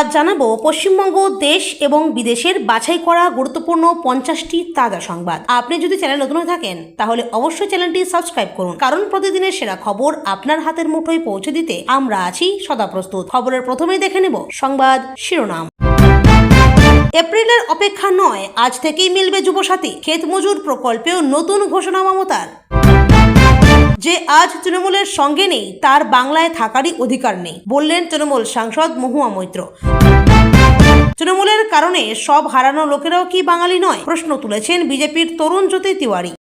আজ জানাবো পশ্চিমবঙ্গ দেশ এবং বিদেশের বাছাই করা গুরুত্বপূর্ণ 50টি তাজা সংবাদ। আপনি যদি চ্যানেল নতুন হয়ে থাকেন তাহলে অবশ্যই চ্যানেলটি সাবস্ক্রাইব করুন, কারণ প্রতিদিনের সেরা খবর আপনার হাতের মুঠোয় পৌঁছে দিতে আমরা আছি সদা প্রস্তুত। খবরের প্রথমেই দেখে নেব সংবাদ শিরোনাম। এপ্রিলের অপেক্ষা নয়, আজ থেকেই মিলবে যুবসাথী। ক্ষেত মজুর প্রকল্পেও নতুন ঘোষণা মমতার। যে আজ তৃণমূলের সঙ্গে নেই তার বাংলায় থাকারই অধিকার নেই, বললেন তৃণমূল সাংসদ মহুয়া মৈত্র। তৃণমূলের কারণে সব হারানো লোকেরাও কি বাঙালি নয়, প্রশ্ন তুলেছেন বিজেপির তরুণ জ্যোতি তিওয়ারি।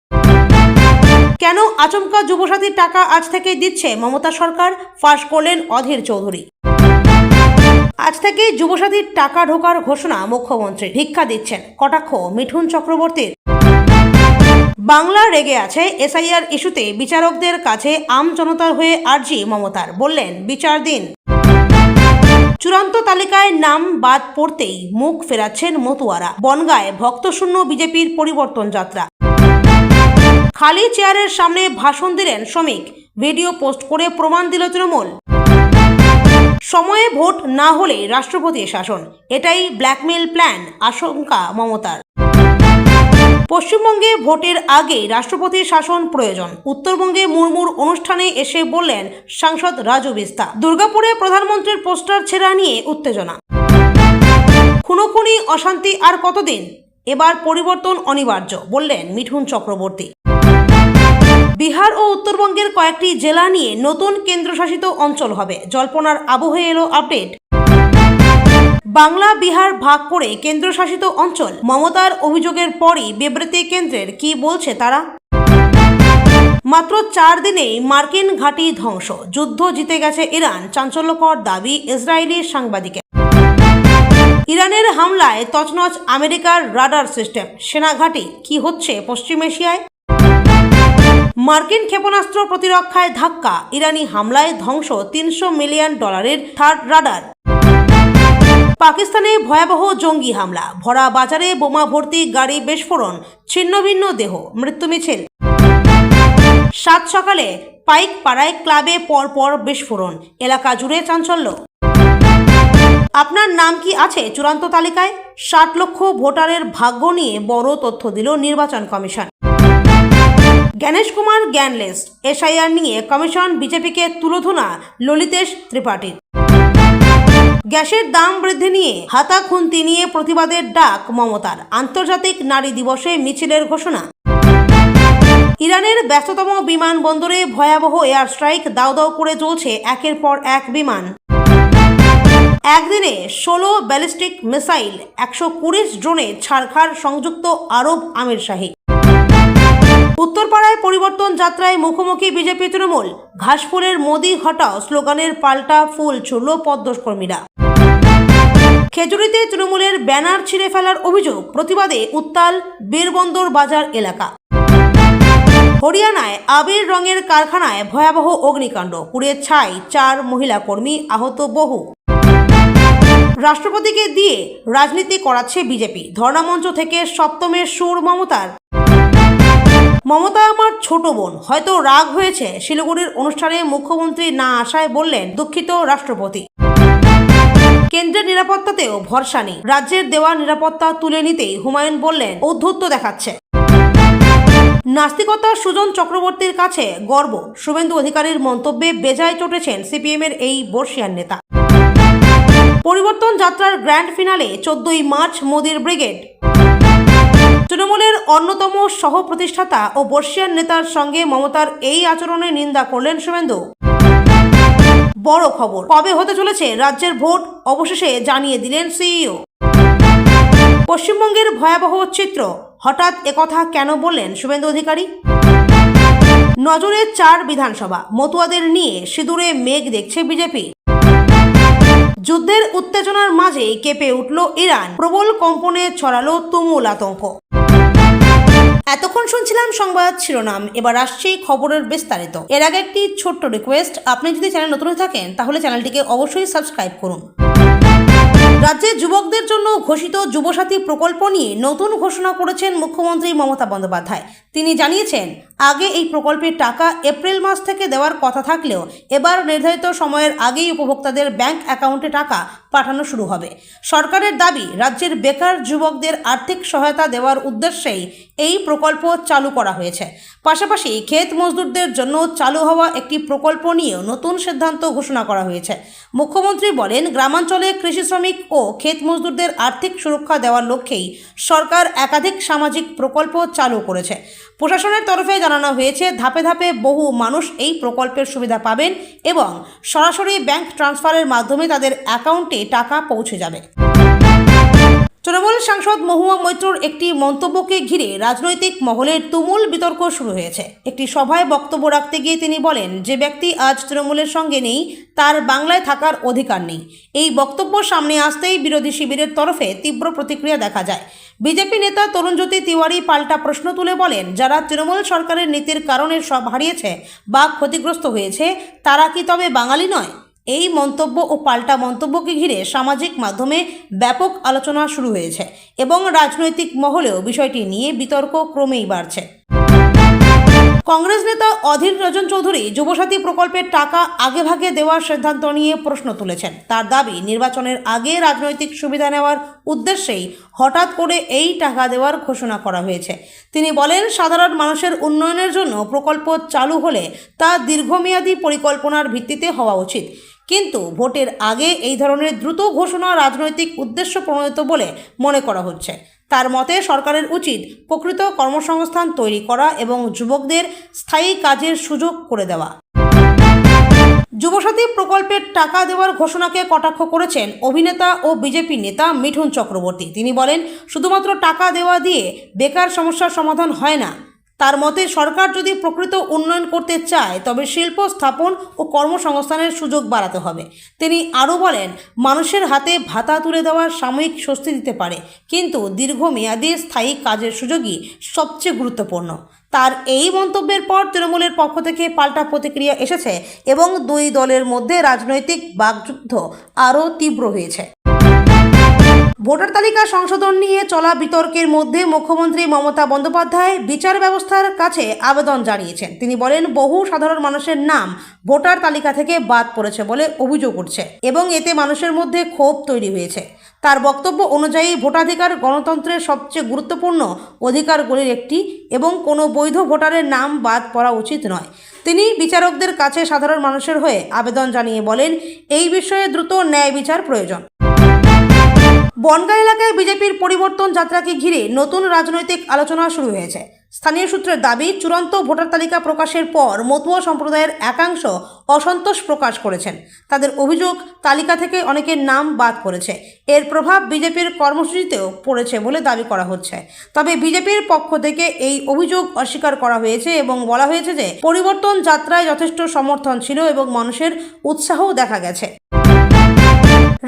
কেন আচমকা যুবসাথীর টাকা আজ থেকে দিচ্ছে মমতা সরকার, ফাঁস করলেন অধীর চৌধুরী। আজ থেকে যুবসাথীর টাকা ঢোকার ঘোষণা মুখ্যমন্ত্রী। ভিক্ষা দিচ্ছেন কটাক্ষ মিঠুন চক্রবর্তীর। বাংলা রেগে আছে, এসআইআর ইস্যুতে বিচারকদের কাছে আম জনতার হয়ে আর্জি মমতার, বললেন বিচার দিন। চূড়ান্ত তালিকায় নাম বাদ পড়তেই মুখ ফেরাচ্ছেন মতুয়ারা। বনগাঁয় ভক্তশূন্য বিজেপির পরিবর্তন যাত্রা। খালি চেয়ারের সামনে ভাষণ দিলেন শ্রমিক, ভিডিও পোস্ট করে প্রমাণ দিল তৃণমূল। সময়ে ভোট না হলে রাষ্ট্রপতি শাসন, এটাই ব্ল্যাকমেল প্ল্যান, আশঙ্কা মমতার। পশ্চিমবঙ্গে ভোটের আগে রাষ্ট্রপতি শাসন প্রয়োজন, উত্তরবঙ্গে মুর্মুর অনুষ্ঠানে এসে বললেন সাংসদ রাজু বিস্তা। দুর্গাপুরে প্রধানমন্ত্রীর পোস্টার ছেঁড়া নিয়ে উত্তেজনা। খুনোখুনি অশান্তি আর কতদিন, এবার পরিবর্তন অনিবার্য, বললেন মিঠুন চক্রবর্তী। বিহার ও উত্তরবঙ্গের কয়েকটি জেলা নিয়ে নতুন কেন্দ্রশাসিত অঞ্চল হবে, জল্পনার আবহে এলো আপডেট। বাংলা বিহার ভাগ করে কেন্দ্রশাসিত অঞ্চল, মমতার অভিযোগের পরই বিবৃতি কেন্দ্রের, কি বলছে তারা। মাত্র 4 দিনেই মার্কিন ঘাঁটি ধ্বংস, যুদ্ধ জিতে গেছে ইরান, চাঞ্চল্যকর দাবি ইসরায়েলি সাংবাদিকের। ইরানের হামলায় তছনছ আমেরিকার রাডার সিস্টেম, সেনা ঘাঁটি, কি হচ্ছে পশ্চিম এশিয়ায়। মার্কিন ক্ষেপণাস্ত্র প্রতিরক্ষায় ধাক্কা, ইরানি হামলায় ধ্বংস $300 মিলিয়ন থার্ড রাডার। পাকিস্তানে ভয়াবহ জঙ্গি হামলা, ভরা বাজারে বোমা ভর্তি গাড়ি বিস্ফোরণ, ছিন্নভিন্ন দেহ, মৃত্যু মিছিল। 7 সকালে পাইক পাড়ায় ক্লাবে পরপর বিস্ফোরণ, এলাকা জুড়ে চাঞ্চল্য। আপনার নাম কি আছে চূড়ান্ত তালিকায়? 60 লক্ষ ভোটারের ভাগ্য নিয়ে বড় তথ্য দিল নির্বাচন কমিশন। জ্ঞানেশ কুমার জ্ঞানলেস, এসআইআর নিয়ে কমিশন বিজেপিকে তুলোধনা ললিতেশ ত্রিপাঠীর। গ্যাসের দাম বৃদ্ধি নিয়ে হাতা খুন্তি নিয়ে প্রতিবাদের ডাক মমতার, আন্তর্জাতিক নারী দিবসে মিছিলের ঘোষণা। ইরানের ব্যস্ততম বিমানবন্দরে ভয়াবহ এয়ার স্ট্রাইক, দাউ দাউ করে চলছে একের পর এক বিমান। একদিনে 16 ব্যালিস্টিক মিসাইল, 120 ড্রোনে ছাড়খাড় সংযুক্ত আরব আমিরশাহী। উত্তরপাড়ায় পরিবর্তন যাত্রায় মুখোমুখি বিজেপি তৃণমূল, ঘাসফুলের মোদি হটাও স্লোগানের পাল্টা ফুল ছুড়ল পদ্মকর্মীরা। খেজুরিতে তৃণমূলের ব্যানার ছিঁড়ে ফেলার অভিযোগ, প্রতিবাদে উত্তাল বীরবন্দর বাজার এলাকা। হরিয়ানায় আবির রঙের কারখানায় ভয়াবহ অগ্নিকাণ্ড, পুড়ে ছাই 4 মহিলা কর্মী, আহত বহু। রাষ্ট্রপতিকে দিয়ে রাজনীতি করাচ্ছে বিজেপি, ধর্ণামঞ্চ থেকে সপ্তমের সুর মমতার। মমতা আমার ছোট বোন, হয়তো রাগ হয়েছে, শিলিগুড়ির অনুষ্ঠানে মুখ্যমন্ত্রী না আসায় বললেন দুঃখিত রাষ্ট্রপতি। কেন্দ্রের নিরাপত্তাতেও ভরসা নেই, রাজ্যের দেওয়া নিরাপত্তা তুলে নিতেই হুমায়ুন বললেন ঔদ্ধত্য দেখাচ্ছে। নাস্তিকতা সুজন চক্রবর্তীর কাছে গর্ব, শুভেন্দু অধিকারীর মন্তব্যে বেজায় চটেছেন সিপিএমের এই বর্ষিয়ান নেতা। পরিবর্তন যাত্রার গ্র্যান্ড ফিনালে 14ই মার্চ মোদির ব্রিগেড। তৃণমূলের অন্যতম সহ প্রতিষ্ঠাতা ও বর্ষিয়ান নেতার সঙ্গে মমতার এই আচরণের নিন্দা করলেন শুভেন্দু। বড় খবর, কবে হতে চলেছে রাজ্যের ভোট, অবশেষে জানিয়ে দিলেন সিইও। পশ্চিমবঙ্গের ভয়াবহ চিত্র, হঠাৎ একথা কেন বললেন শুভেন্দু অধিকারী। নজরে 4 বিধানসভা, মতুয়াদের নিয়ে সিঁদুরে মেঘ দেখছে বিজেপি। যুদ্ধের উত্তেজনার মাঝে কেঁপে উঠল ইরান, প্রবল কম্পনে ছড়ালো তুমুল আতঙ্ক। এতক্ষণ শুনছিলাম সংবাদ শিরোনাম, এবার আসছে খবরের বিস্তারিত। এর আগে একটি ছোট্ট রিকোয়েস্ট, আপনি যদি চ্যানেল নতুন হয়ে থাকেন তাহলে চ্যানেলটিকে অবশ্যই সাবস্ক্রাইব করুন। রাজ্যের যুবকদের জন্য ঘোষিত যুবসাথী প্রকল্প নিয়ে নতুন ঘোষণা করেছেন মুখ্যমন্ত্রী মমতা বন্দ্যোপাধ্যায়। তিনি জানিয়েছেন আগে এই প্রকল্পের টাকা এপ্রিল মাস থেকে দেওয়ার কথা থাকলেও এবার নির্ধারিত সময়ের আগেই উপভোক্তাদের ব্যাংক অ্যাকাউন্টে টাকা পাঠানো শুরু হবে। সরকারের দাবি, রাজ্যের বেকার যুবকদের আর্থিক সহায়তা দেওয়ার উদ্দেশ্যেই এই প্রকল্প চালু করা হয়েছে। পাশাপাশি ক্ষেত মজদুরদের জন্য চালু হওয়া একটি প্রকল্প নিয়েও নতুন সিদ্ধান্ত ঘোষণা করা হয়েছে। মুখ্যমন্ত্রী বলেন, গ্রামাঞ্চলে কৃষি শ্রমিক ও ক্ষেত মজদুরদের আর্থিক সুরক্ষা দেওয়ার লক্ষ্যেই সরকার একাধিক সামাজিক প্রকল্প চালু করেছে। প্রশাসনের তরফে জানানো হয়েছে, ধাপে ধাপে বহু মানুষ এই প্রকল্পের সুবিধা পাবেন এবং সরাসরি ব্যাংক ট্রান্সফারের মাধ্যমে তাদের অ্যাকাউন্টে টাকা পৌঁছে যাবে। তৃণমূল সাংসদ মহুয়া মৈত্রর একটি মন্তব্যকে ঘিরে রাজনৈতিক মহলের তুমুল বিতর্ক শুরু হয়েছে। একটি সভায় বক্তব্য রাখতে গিয়ে তিনি বলেন, যে ব্যক্তি আজ তৃণমূলের সঙ্গে নেই তার বাংলায় থাকার অধিকার নেই। এই বক্তব্য সামনে আসতেই বিরোধী শিবিরের তরফে তীব্র প্রতিক্রিয়া দেখা যায়। বিজেপি নেতা তরুণজ্যোতি তিওয়ারি পাল্টা প্রশ্ন তুলে বলেন, যারা তৃণমূল সরকারের নীতির কারণে সব হারিয়েছে বা ক্ষতিগ্রস্ত হয়েছে তারা কি তবে বাঙালি নয়? এই মন্তব্য ও পাল্টা মন্তব্যকে ঘিরে সামাজিক মাধ্যমে ব্যাপক আলোচনা শুরু হয়েছে এবং রাজনৈতিক মহলেও বিষয়টি নিয়ে বিতর্ক ক্রমেই বাড়ছে। কংগ্রেস নেতা অধীর রঞ্জন চৌধুরী যুবসাথী প্রকল্পের টাকা আগেভাগে দেওয়ার সিদ্ধান্ত নিয়ে প্রশ্ন তুলেছেন। তার দাবি, নির্বাচনের আগে রাজনৈতিক সুবিধা নেওয়ার উদ্দেশ্যেই হঠাৎ করে এই টাকা দেওয়ার ঘোষণা করা হয়েছে। তিনি বলেন, সাধারণ মানুষের উন্নয়নের জন্য প্রকল্প চালু হলে তা দীর্ঘমেয়াদী পরিকল্পনার ভিত্তিতে হওয়া উচিত। কিন্তু ভোটের আগে এই ধরনের দ্রুত ঘোষণা রাজনৈতিক উদ্দেশ্য প্রণোদিত বলে মনে করা হচ্ছে। তার মতে, সরকারের উচিত প্রকৃত কর্মসংস্থান তৈরি করা এবং যুবকদের স্থায়ী কাজের সুযোগ করে দেওয়া। যুবসাথী প্রকল্পের টাকা দেওয়ার ঘোষণাকে কটাক্ষ করেছেন অভিনেতা ও বিজেপি নেতা মিঠুন চক্রবর্তী। তিনি বলেন, শুধুমাত্র টাকা দেওয়া দিয়ে বেকার সমস্যার সমাধান হয় না। তার মতে, সরকার যদি প্রকৃত উন্নয়ন করতে চায় তবে শিল্প স্থাপন ও কর্মসংস্থানের সুযোগ বাড়াতে হবে। তিনি আরও বলেন, মানুষের হাতে ভাতা তুলে দেওয়ার সাময়িক স্বস্তি দিতে পারে, কিন্তু দীর্ঘমেয়াদী স্থায়ী কাজের সুযোগই সবচেয়ে গুরুত্বপূর্ণ। তার এই মন্তব্যের পর তৃণমূলের পক্ষ থেকে পাল্টা প্রতিক্রিয়া এসেছে এবং দুই দলের মধ্যে রাজনৈতিক বাকযুদ্ধ আরও তীব্র হয়েছে। ভোটার তালিকা সংশোধন নিয়ে চলা বিতর্কের মধ্যে মুখ্যমন্ত্রী মমতা বন্দ্যোপাধ্যায় বিচার ব্যবস্থার কাছে আবেদন জানিয়েছেন। তিনি বলেন, বহু সাধারণ মানুষের নাম ভোটার তালিকা থেকে বাদ পড়েছে বলে অভিযোগ উঠছে এবং এতে মানুষের মধ্যে ক্ষোভ তৈরি হয়েছে। তার বক্তব্য অনুযায়ী, ভোটাধিকার গণতন্ত্রের সবচেয়ে গুরুত্বপূর্ণ অধিকারগুলির একটি এবং কোনো বৈধ ভোটারের নাম বাদ পড়া উচিত নয়। তিনি বিচারকদের কাছে সাধারণ মানুষের হয়ে আবেদন জানিয়ে বলেন, এই বিষয়ে দ্রুত ন্যায় বিচার প্রয়োজন। বনগাঁ এলাকায় বিজেপির পরিবর্তন যাত্রাকে ঘিরে নতুন রাজনৈতিক আলোচনা শুরু হয়েছে। স্থানীয় সূত্রের দাবি, চূড়ান্ত ভোটার তালিকা প্রকাশের পর মতুয়া সম্প্রদায়ের একাংশ অসন্তোষ প্রকাশ করেছেন। তাদের অভিযোগ, তালিকা থেকে অনেকের নাম বাদ পড়েছে। এর প্রভাব বিজেপির কর্মসূচিতেও পড়েছে বলে দাবি করা হচ্ছে। তবে বিজেপির পক্ষ থেকে এই অভিযোগ অস্বীকার করা হয়েছে এবং বলা হয়েছে যে পরিবর্তন যাত্রায় যথেষ্ট সমর্থন ছিল এবং মানুষের উৎসাহও দেখা গেছে।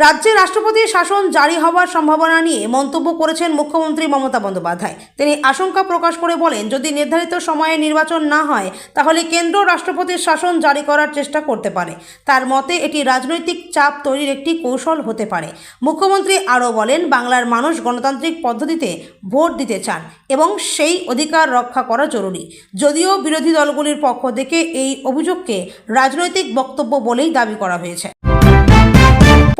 রাজ্যে রাষ্ট্রপতির শাসন জারি হওয়ার সম্ভাবনা নিয়ে মন্তব্য করেছেন মুখ্যমন্ত্রী মমতা বন্দ্যোপাধ্যায়। তিনি আশঙ্কা প্রকাশ করে বলেন, যদি নির্ধারিত সময়ে নির্বাচন না হয় তাহলে কেন্দ্র রাষ্ট্রপতির শাসন জারি করার চেষ্টা করতে পারে। তার মতে, এটি রাজনৈতিক চাপ তৈরির একটি কৌশল হতে পারে। মুখ্যমন্ত্রী আরও বলেন, বাংলার মানুষ গণতান্ত্রিক পদ্ধতিতে ভোট দিতে চান এবং সেই অধিকার রক্ষা করা জরুরি। যদিও বিরোধী দলগুলির পক্ষ থেকে এই অভিযোগকে রাজনৈতিক বক্তব্য বলেই দাবি করা হয়েছে।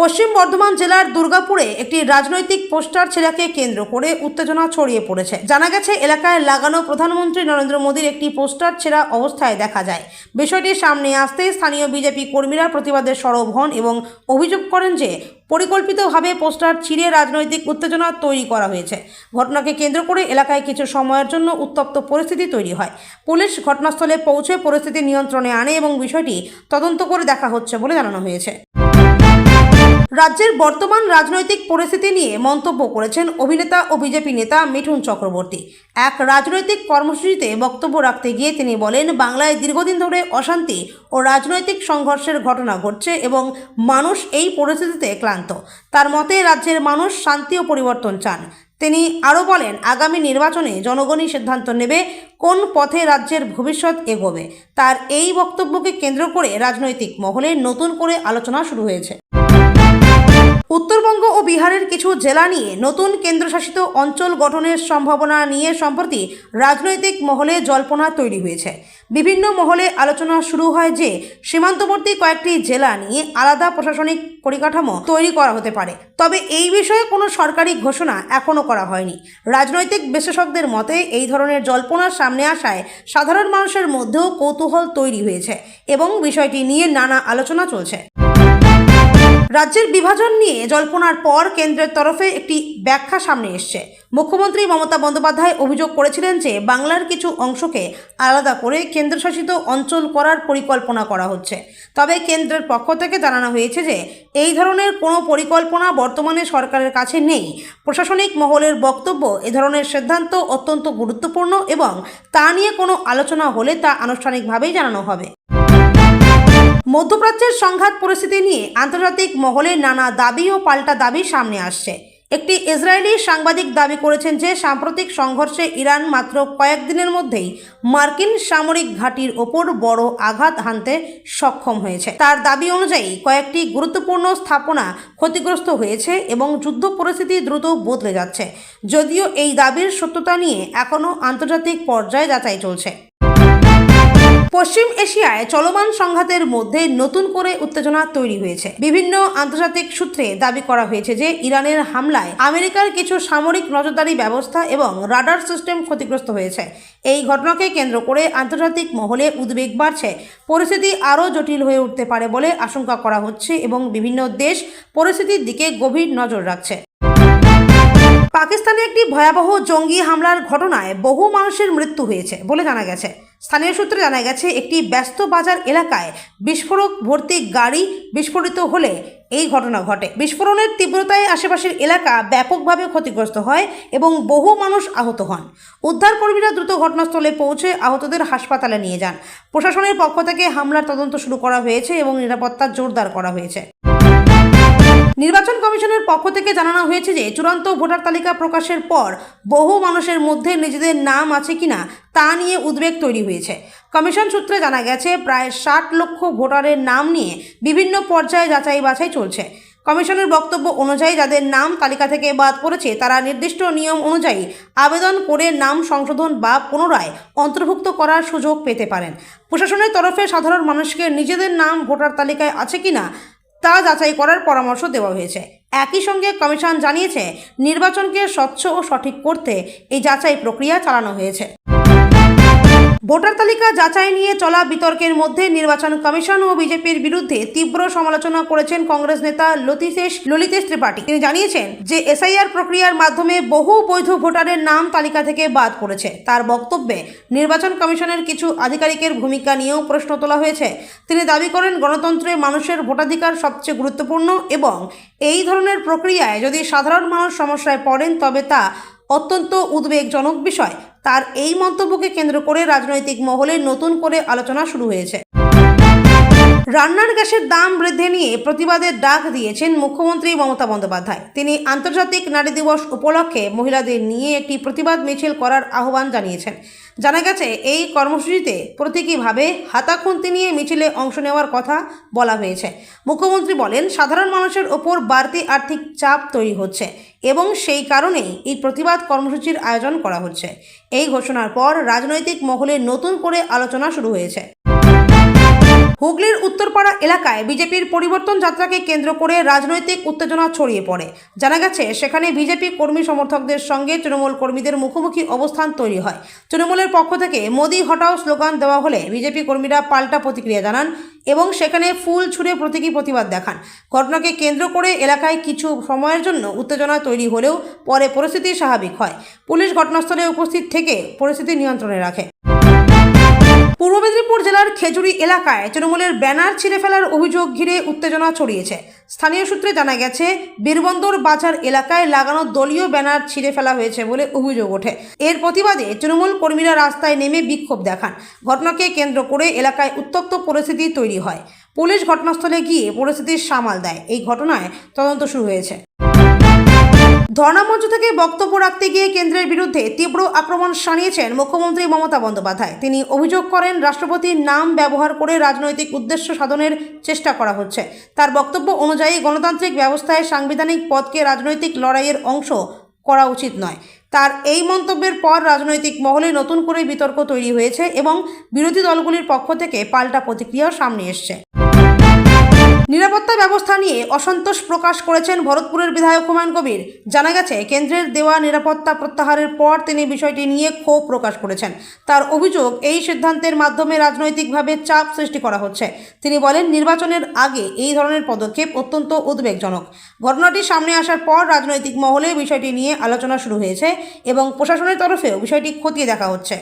পশ্চিম বর্ধমান জেলার দুর্গাপুরে একটি রাজনৈতিক পোস্টার ছেঁড়াকে কেন্দ্র করে উত্তেজনা ছড়িয়ে পড়েছে। জানা গেছে, এলাকায় লাগানো প্রধানমন্ত্রী নরেন্দ্র মোদীর একটি পোস্টার ছেঁড়া অবস্থায় দেখা যায়। বিষয়টি সামনে আসতেই স্থানীয় বিজেপি কর্মীরা প্রতিবাদে সরব হন এবং অভিযোগ করেন যে পরিকল্পিতভাবে পোস্টার ছিঁড়ে রাজনৈতিক উত্তেজনা তৈরি করা হয়েছে। ঘটনাকে কেন্দ্র করে এলাকায় কিছু সময়ের জন্য উত্তপ্ত পরিস্থিতি তৈরি হয়। পুলিশ ঘটনাস্থলে পৌঁছে পরিস্থিতি নিয়ন্ত্রণে আনে এবং বিষয়টি তদন্ত করে দেখা হচ্ছে বলে জানানো হয়েছে। রাজ্যের বর্তমান রাজনৈতিক পরিস্থিতি নিয়ে মন্তব্য করেছেন অভিনেতা ও বিজেপি নেতা মিঠুন চক্রবর্তী। এক রাজনৈতিক কর্মসূচিতে বক্তব্য রাখতে গিয়ে তিনি বলেন, বাংলায় দীর্ঘদিন ধরে অশান্তি ও রাজনৈতিক সংঘর্ষের ঘটনা ঘটছে এবং মানুষ এই পরিস্থিতিতে ক্লান্ত। তার মতে, রাজ্যের মানুষ শান্তি ও পরিবর্তন চান। তিনি আরও বলেন, আগামী নির্বাচনে জনগণই সিদ্ধান্ত নেবে কোন পথে রাজ্যের ভবিষ্যৎ এগোবে। তার এই বক্তব্যকে কেন্দ্র করে রাজনৈতিক মহলে নতুন করে আলোচনা শুরু হয়েছে। উত্তরবঙ্গ ও বিহারের কিছু জেলা নিয়ে নতুন কেন্দ্রশাসিত অঞ্চল গঠনের সম্ভাবনা নিয়ে সম্প্রতি রাজনৈতিক মহলে জল্পনা তৈরি হয়েছে। বিভিন্ন মহলে আলোচনা শুরু হয় যে সীমান্তবর্তী কয়েকটি জেলা নিয়ে আলাদা প্রশাসনিক পরিকাঠামো তৈরি করা হতে পারে। তবে এই বিষয়ে কোনো সরকারি ঘোষণা এখনও করা হয়নি। রাজনৈতিক বিশেষজ্ঞদের মতে এই ধরনের জল্পনার সামনে আসায় সাধারণ মানুষের মধ্যেও কৌতূহল তৈরি হয়েছে এবং বিষয়টি নিয়ে নানা আলোচনা চলছে। রাজ্যের বিভাজন নিয়ে জল্পনার পর কেন্দ্রের তরফে একটি ব্যাখ্যা সামনে এসছে। মুখ্যমন্ত্রী মমতা বন্দ্যোপাধ্যায় অভিযোগ করেছিলেন যে বাংলার কিছু অংশকে আলাদা করে কেন্দ্রশাসিত অঞ্চল করার পরিকল্পনা করা হচ্ছে। তবে কেন্দ্রের পক্ষ থেকে জানানো হয়েছে যে এই ধরনের কোনো পরিকল্পনা বর্তমানে সরকারের কাছে নেই। প্রশাসনিক মহলের বক্তব্য, এ ধরনের সিদ্ধান্ত অত্যন্ত গুরুত্বপূর্ণ এবং তা নিয়ে কোনো আলোচনা হলে তা আনুষ্ঠানিকভাবেই জানানো হবে। মধ্যপ্রাচ্যের সংঘাত পরিস্থিতি নিয়ে আন্তর্জাতিক মহলে নানা দাবি ও পাল্টা দাবি সামনে আসছে। একটি ইসরায়েলি সাংবাদিক দাবি করেছেন যে সাম্প্রতিক সংঘর্ষে ইরান মাত্র কয়েকদিনের মধ্যেই মার্কিন সামরিক ঘাঁটির ওপর বড় আঘাত হানতে সক্ষম হয়েছে। তার দাবি অনুযায়ী কয়েকটি গুরুত্বপূর্ণ স্থাপনা ক্ষতিগ্রস্ত হয়েছে এবং যুদ্ধ পরিস্থিতি দ্রুত বদলে যাচ্ছে। যদিও এই দাবির সত্যতা নিয়ে এখনও আন্তর্জাতিক পর্যায়ে যাচাই চলছে। পশ্চিম এশিয়ায় চলমান সংঘাতের মধ্যে নতুন করে উত্তেজনা তৈরি হয়েছে। বিভিন্ন আন্তর্জাতিক সূত্রে দাবি করা হয়েছে যে ইরানের হামলায় আমেরিকার কিছু সামরিক নজরদারি ব্যবস্থা এবং রাডার সিস্টেম ক্ষতিগ্রস্ত হয়েছে। এই ঘটনাকে কেন্দ্র করে আন্তর্জাতিক মহলে উদ্বেগ বাড়ছে। পরিস্থিতি আরও জটিল হয়ে উঠতে পারে বলে আশঙ্কা করা হচ্ছে এবং বিভিন্ন দেশ পরিস্থিতির দিকে গভীর নজর রাখছে। পাকিস্তানে একটি ভয়াবহ জঙ্গি হামলার ঘটনায় বহু মানুষের মৃত্যু হয়েছে বলে জানা গেছে। স্থানীয় সূত্রে জানা গেছে একটি ব্যস্ত বাজার এলাকায় বিস্ফোরক ভর্তি গাড়ি বিস্ফোরিত হলে এই ঘটনা ঘটে। বিস্ফোরণের তীব্রতায় আশেপাশের এলাকা ব্যাপকভাবে ক্ষতিগ্রস্ত হয় এবং বহু মানুষ আহত হন। উদ্ধারকর্মীরা দ্রুত ঘটনাস্থলে পৌঁছে আহতদের হাসপাতালে নিয়ে যান। প্রশাসনের পক্ষ থেকে হামলার তদন্ত শুরু করা হয়েছে এবং নিরাপত্তা জোরদার করা হয়েছে। নির্বাচন কমিশনের পক্ষ থেকে জানানো হয়েছে যে চূড়ান্ত ভোটার তালিকা প্রকাশের পর বহু মানুষের মধ্যে নিজেদের নাম আছে কিনা তা নিয়ে উদ্বেগ তৈরি হয়েছে। কমিশন সূত্রে জানা গেছে প্রায় 60 লক্ষ ভোটারের নাম নিয়ে বিভিন্ন পর্যায়ে যাচাই বাছাই চলছে। কমিশনের বক্তব্য অনুযায়ী যাদের নাম তালিকা থেকে বাদ পড়েছে তারা নির্দিষ্ট নিয়ম অনুযায়ী আবেদন করে নাম সংশোধন বা পুনরায় অন্তর্ভুক্ত করার সুযোগ পেতে পারেন। প্রশাসনের তরফে সাধারণ মানুষকে নিজেদের নাম ভোটার তালিকায় আছে কিনা তা যাচাই করার পরামর্শ দেওয়া হয়েছে। একই সঙ্গে কমিশন জানিয়েছে নির্বাচনকে স্বচ্ছ ও সঠিক করতে এই যাচাই প্রক্রিয়া চালানো হয়েছে। ভোটার তালিকা যাচাই নিয়ে চলা বিতর্কের মধ্যে নির্বাচন কমিশন ও বিজেপির বিরুদ্ধে তীব্র সমালোচনা করেছেন কংগ্রেস নেতা ললিতেশ ত্রিপাঠী। তিনি জানিয়েছেন যে এসআইআর প্রক্রিয়ার মাধ্যমে বহু বৈধ ভোটারের নাম তালিকা থেকে বাদ পড়েছে। তার বক্তব্যে নির্বাচন কমিশনের কিছু আধিকারিকের ভূমিকা নিয়েও প্রশ্ন তোলা হয়েছে। তিনি দাবি করেন গণতন্ত্রে মানুষের ভোটাধিকার সবচেয়ে গুরুত্বপূর্ণ এবং এই ধরনের প্রক্রিয়ায় যদি সাধারণ মানুষ সমস্যায় পড়েন তবে তা অত্যন্ত উদ্বেগজনক বিষয়। তার এই মন্তব্যকে কেন্দ্র করে রাজনৈতিক মহলে নতুন করে আলোচনা শুরু হয়েছে। রান্নার গ্যাসের দাম বৃদ্ধি নিয়ে প্রতিবাদের ডাক দিয়েছেন মুখ্যমন্ত্রী মমতা বন্দ্যোপাধ্যায়। তিনি আন্তর্জাতিক নারী দিবস উপলক্ষে মহিলাদের নিয়ে একটি প্রতিবাদ মিছিল করার আহ্বান জানিয়েছেন। জানা গেছে এই কর্মসূচিতে প্রতীকীভাবে হাতা খুন্তি নিয়ে মিছিলে অংশ নেওয়ার কথা বলা হয়েছে। মুখ্যমন্ত্রী বলেন সাধারণ মানুষের ওপর বাড়তি আর্থিক চাপ তৈরি হচ্ছে এবং সেই কারণেই এই প্রতিবাদ কর্মসূচির আয়োজন করা হচ্ছে। এই ঘোষণার পর রাজনৈতিক মহলে নতুন করে আলোচনা শুরু হয়েছে। হুগলির উত্তরপাড়া এলাকায় বিজেপির পরিবর্তন যাত্রাকে কেন্দ্র করে রাজনৈতিক উত্তেজনা ছড়িয়ে পড়ে। জানা গেছে সেখানে বিজেপি কর্মী সমর্থকদের সঙ্গে তৃণমূল কর্মীদের মুখোমুখি অবস্থান তৈরি হয়। তৃণমূলের পক্ষ থেকে মোদি হটাও স্লোগান দেওয়া হলে বিজেপি কর্মীরা পাল্টা প্রতিক্রিয়া জানান এবং সেখানে ফুল ছুঁড়ে প্রতীকী প্রতিবাদ দেখান। ঘটনাকে কেন্দ্র করে এলাকায় কিছু সময়ের জন্য উত্তেজনা তৈরি হলেও পরে পরিস্থিতি স্বাভাবিক হয়। পুলিশ ঘটনাস্থলে উপস্থিত থেকে পরিস্থিতি নিয়ন্ত্রণে রাখে। পূর্ব মেদিনীপুর জেলার খেজুরি এলাকায় তৃণমূলের ব্যানার ছিঁড়ে ফেলার অভিযোগ ঘিরে উত্তেজনা ছড়িয়েছে। স্থানীয় সূত্রে জানা গেছে বীরবন্দর বাজার এলাকায় লাগানো দলীয় ব্যানার ছিঁড়ে ফেলা হয়েছে বলে অভিযোগ ওঠে। এর প্রতিবাদে তৃণমূল কর্মীরা রাস্তায় নেমে বিক্ষোভ দেখান। ঘটনাকে কেন্দ্র করে এলাকায় উত্তপ্ত পরিস্থিতি তৈরি হয়। পুলিশ ঘটনাস্থলে গিয়ে পরিস্থিতির সামাল দেয়। এই ঘটনায় তদন্ত শুরু হয়েছে। ধর্ণামঞ্চ থেকে বক্তব্য রাখতে গিয়ে কেন্দ্রের বিরুদ্ধে তীব্র আক্রমণ শানিয়েছেন মুখ্যমন্ত্রী মমতা বন্দ্যোপাধ্যায়। তিনি অভিযোগ করেন রাষ্ট্রপতির নাম ব্যবহার করে রাজনৈতিক উদ্দেশ্য সাধনের চেষ্টা করা হচ্ছে। তার বক্তব্য অনুযায়ী গণতান্ত্রিক ব্যবস্থায় সাংবিধানিক পদকে রাজনৈতিক লড়াইয়ের অংশ করা উচিত নয়। তার এই মন্তব্যের পর রাজনৈতিক মহলে নতুন করে বিতর্ক তৈরি হয়েছে এবং বিরোধী দলগুলির পক্ষ থেকে পাল্টা প্রতিক্রিয়াও সামনে এসছে। নিরাপত্তা ব্যবস্থা নিয়ে অসন্তোষ প্রকাশ করেছেন ভরতপুরের বিধায়ক হুমায়ুন কবির। জানা গেছে, কেন্দ্রের দেওয়া নিরাপত্তা প্রত্যাহারের পর তিনি বিষয়টি নিয়ে ক্ষোভ প্রকাশ করেছেন। তার অভিযোগ, এই সিদ্ধান্তের মাধ্যমে রাজনৈতিকভাবে চাপ সৃষ্টি করা হচ্ছে। তিনি বলেন, নির্বাচনের আগে এই ধরনের পদক্ষেপ অত্যন্ত উদ্বেগজনক। ঘটনাটি সামনে আসার পর রাজনৈতিক মহলে বিষয়টি নিয়ে আলোচনা শুরু হয়েছে এবং প্রশাসনের তরফেও বিষয়টি খতিয়ে দেখা হচ্ছে।